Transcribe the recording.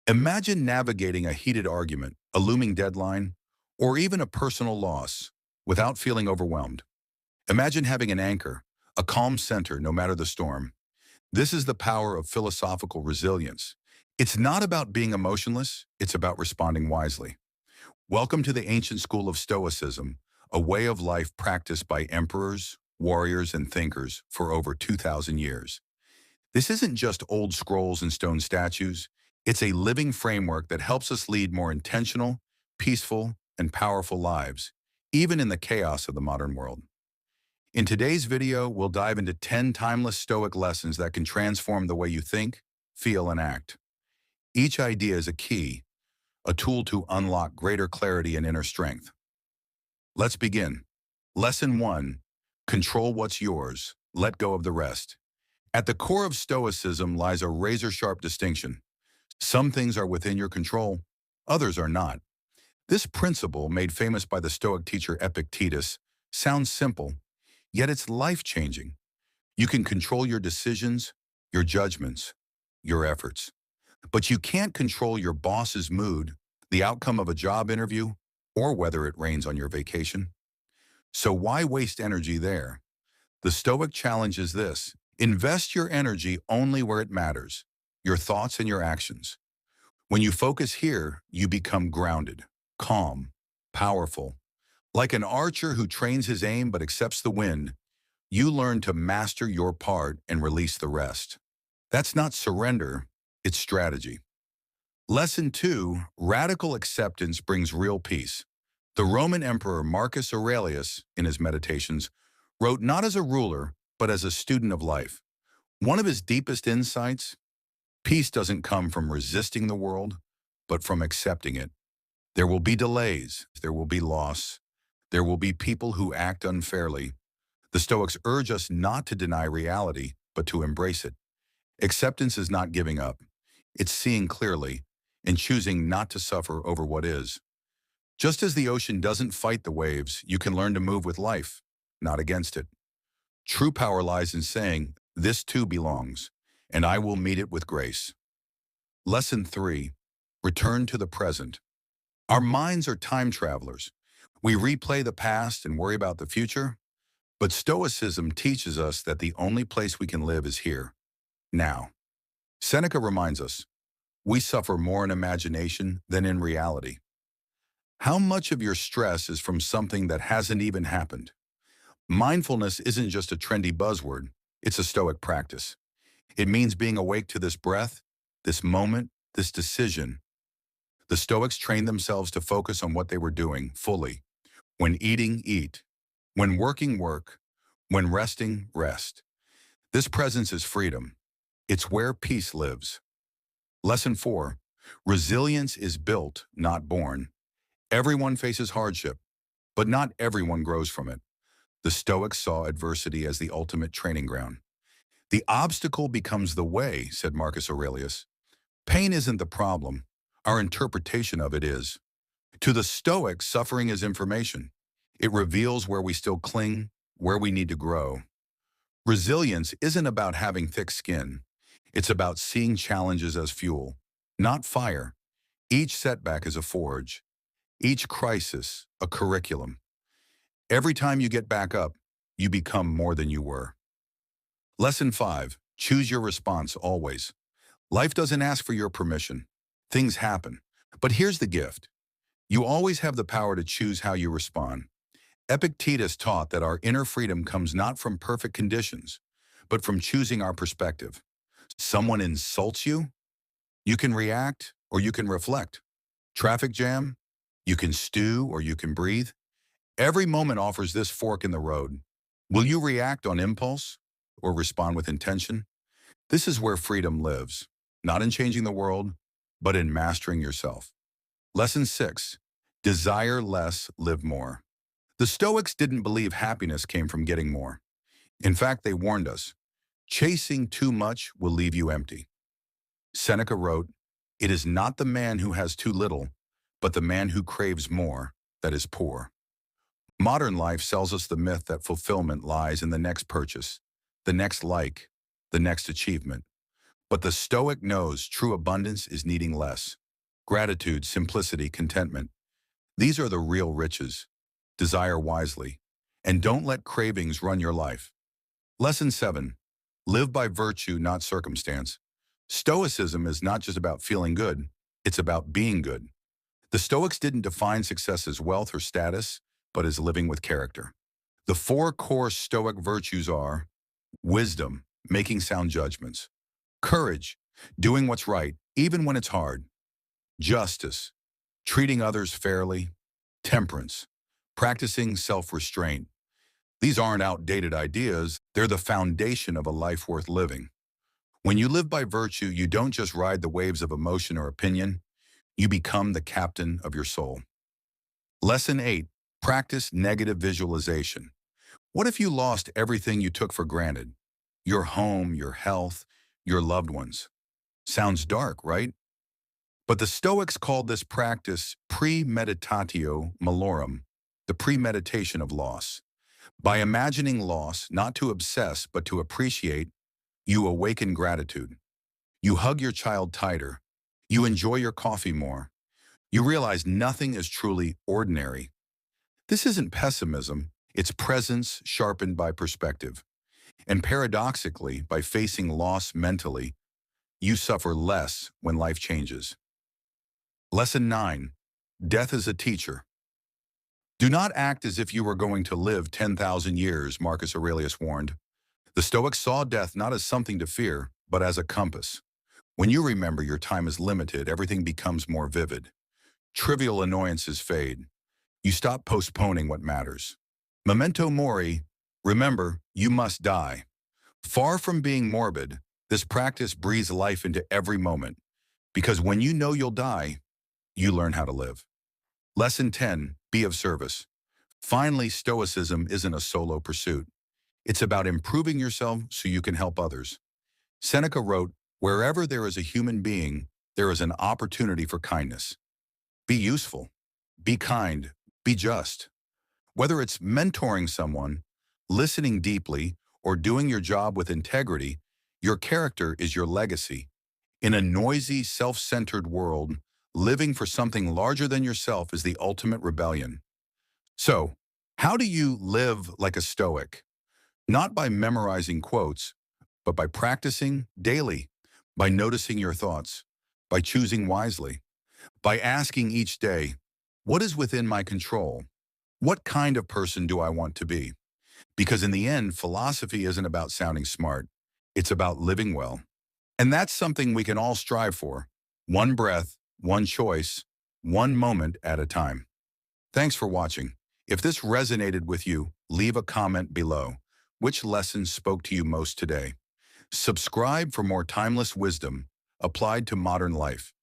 Imagine navigating a heated argument, a looming deadline, or even a personal loss without feeling overwhelmed. Imagine having an anchor, a calm center no matter the storm. This is the power of philosophical resilience. It's not about being emotionless, it's about responding wisely. Welcome to the ancient school of Stoicism, a way of life practiced by emperors, warriors, and thinkers for over 2,000 years. This isn't just old scrolls and stone statues. It's a living framework that helps us lead more intentional, peaceful, and powerful lives, even in the chaos of the modern world. In today's video, we'll dive into 10 timeless Stoic lessons that can transform the way you think, feel, and act. Each idea is a key, a tool to unlock greater clarity and inner strength. Let's begin. Lesson 1. Control what's yours. Let go of the rest. At the core of Stoicism lies a razor-sharp distinction. Some things are within your control, others are not. This principle, made famous by the Stoic teacher Epictetus, sounds simple, yet it's life-changing. You can control your decisions, your judgments, your efforts. But you can't control your boss's mood, the outcome of a job interview, or whether it rains on your vacation. So why waste energy there? The Stoic challenge is this: invest your energy only where it matters, your thoughts and your actions. When you focus here, you become grounded, calm, powerful. Like an archer who trains his aim but accepts the wind, you learn to master your part and release the rest. That's not surrender, it's strategy. Lesson 2, radical acceptance brings real peace. The Roman Emperor Marcus Aurelius, in his Meditations, wrote not as a ruler, but as a student of life. One of his deepest insights: peace doesn't come from resisting the world, but from accepting it. There will be delays, there will be loss, there will be people who act unfairly. The Stoics urge us not to deny reality, but to embrace it. Acceptance is not giving up. It's seeing clearly and choosing not to suffer over what is. Just as the ocean doesn't fight the waves, you can learn to move with life, not against it. True power lies in saying, "This too belongs, and I will meet it with grace." Lesson 3. Return to the present. Our minds are time travelers. We replay the past and worry about the future, but Stoicism teaches us that the only place we can live is here, now. Seneca reminds us, we suffer more in imagination than in reality. How much of your stress is from something that hasn't even happened? Mindfulness isn't just a trendy buzzword, it's a Stoic practice. It means being awake to this breath, this moment, this decision. The Stoics trained themselves to focus on what they were doing fully. When eating, eat. When working, work. When resting, rest. This presence is freedom. It's where peace lives. Lesson 4. Resilience is built, not born. Everyone faces hardship, but not everyone grows from it. The Stoics saw adversity as the ultimate training ground. The obstacle becomes the way, said Marcus Aurelius. Pain isn't the problem. Our interpretation of it is. To the Stoics, suffering is information. It reveals where we still cling, where we need to grow. Resilience isn't about having thick skin. It's about seeing challenges as fuel, not fire. Each setback is a forge. Each crisis, a curriculum. Every time you get back up, you become more than you were. Lesson 5. Choose your response always. Life doesn't ask for your permission. Things happen. But here's the gift. You always have the power to choose how you respond. Epictetus taught that our inner freedom comes not from perfect conditions, but from choosing our perspective. Someone insults you? You can react or you can reflect. Traffic jam? You can stew or you can breathe. Every moment offers this fork in the road. Will you react on impulse or respond with intention? This is where freedom lives, not in changing the world, but in mastering yourself. Lesson 6. Desire less, live more. The Stoics didn't believe happiness came from getting more. In fact, they warned us, chasing too much will leave you empty. Seneca wrote, "It is not the man who has too little, but the man who craves more that is poor." Modern life sells us the myth that fulfillment lies in the next purchase, the next like, the next achievement. But the Stoic knows true abundance is needing less. Gratitude, simplicity, contentment. These are the real riches. Desire wisely. And don't let cravings run your life. Lesson 7. Live by virtue, not circumstance. Stoicism is not just about feeling good, it's about being good. The Stoics didn't define success as wealth or status, but as living with character. The four core Stoic virtues are wisdom, making sound judgments; courage, doing what's right, even when it's hard; justice, treating others fairly; temperance, practicing self-restraint. These aren't outdated ideas, they're the foundation of a life worth living. When you live by virtue, you don't just ride the waves of emotion or opinion, you become the captain of your soul. Lesson 8. Practice negative visualization. What if you lost everything you took for granted? Your home, your health, your loved ones. Sounds dark, right? But the Stoics called this practice premeditatio malorum, the premeditation of loss. By imagining loss, not to obsess, but to appreciate, you awaken gratitude. You hug your child tighter. You enjoy your coffee more. You realize nothing is truly ordinary. This isn't pessimism, it's presence sharpened by perspective. And paradoxically, by facing loss mentally, you suffer less when life changes. Lesson 9. Death is a teacher. Do not act as if you were going to live 10,000 years, Marcus Aurelius warned. The Stoics saw death not as something to fear, but as a compass. When you remember your time is limited, everything becomes more vivid. Trivial annoyances fade. You stop postponing what matters. Memento mori, remember, you must die. Far from being morbid, this practice breathes life into every moment, because when you know you'll die, you learn how to live. Lesson 10. Be of service. Finally, Stoicism isn't a solo pursuit. It's about improving yourself so you can help others. Seneca wrote, "Wherever there is a human being, there is an opportunity for kindness." Be useful, be kind, be just. Whether it's mentoring someone, listening deeply, or doing your job with integrity, your character is your legacy. In a noisy, self-centered world, living for something larger than yourself is the ultimate rebellion. So, how do you live like a Stoic? Not by memorizing quotes, but by practicing daily, by noticing your thoughts, by choosing wisely, by asking each day, what is within my control? What kind of person do I want to be? Because in the end, philosophy isn't about sounding smart. It's about living well. And that's something we can all strive for. One breath, one choice, one moment at a time. Thanks for watching. If this resonated with you, leave a comment below. Which lesson spoke to you most today? Subscribe for more timeless wisdom applied to modern life.